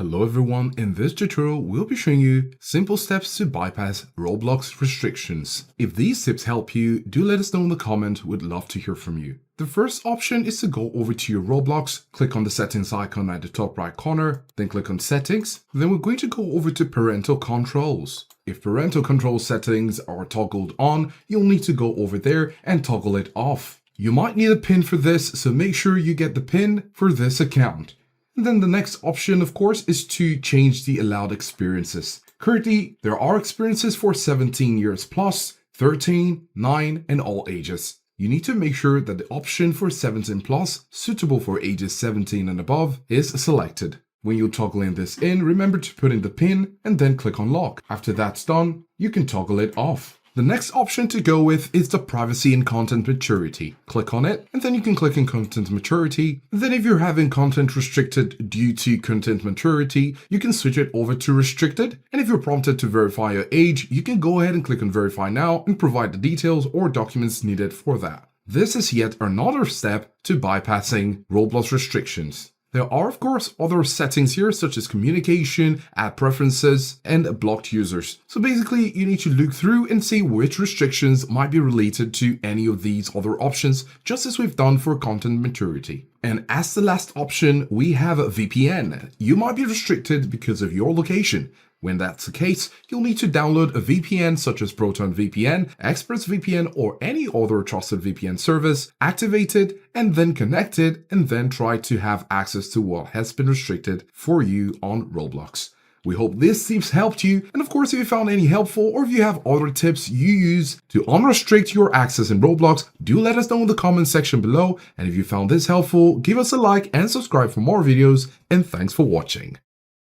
Hello everyone, in this tutorial we'll be showing you simple steps to bypass Roblox restrictions. If these tips help you, do let us know in the comment, we'd love to hear from you. The first option is to go over to your Roblox, click on the settings icon at the top right corner, then click on settings, then we're going to go over to parental controls. If parental control settings are toggled on, you'll need to go over there and toggle it off. You might need a PIN for this, so make sure you get the PIN for this account. And then the next option, of course, is to change the allowed experiences. Currently, there are experiences for 17 years plus, 13, 9, and all ages. You need to make sure that the option for 17 plus, suitable for ages 17 and above, is selected. When you're toggling this in, remember to put in the PIN and then click on lock. After that's done, you can toggle it off. The next option to go with is the privacy and content maturity. Click on it and then you can click on content maturity. Then if you're having content restricted due to content maturity, you can switch it over to restricted. And if you're prompted to verify your age, you can go ahead and click on verify now and provide the details or documents needed for that. This is yet another step to bypassing Roblox restrictions. There are, of course, other settings here, such as communication, app preferences, and blocked users. So basically, you need to look through and see which restrictions might be related to any of these other options, just as we've done for content maturity. And as the last option, we have a VPN. You might be restricted because of your location. When that's the case, you'll need to download a VPN such as ProtonVPN, ExpressVPN, or any other trusted VPN service, activate it, and then connect it, and then try to have access to what has been restricted for you on Roblox. We hope these tips helped you, and of course if you found any helpful or if you have other tips you use to unrestrict your access in Roblox, do let us know in the comment section below, and if you found this helpful, give us a like and subscribe for more videos, and thanks for watching.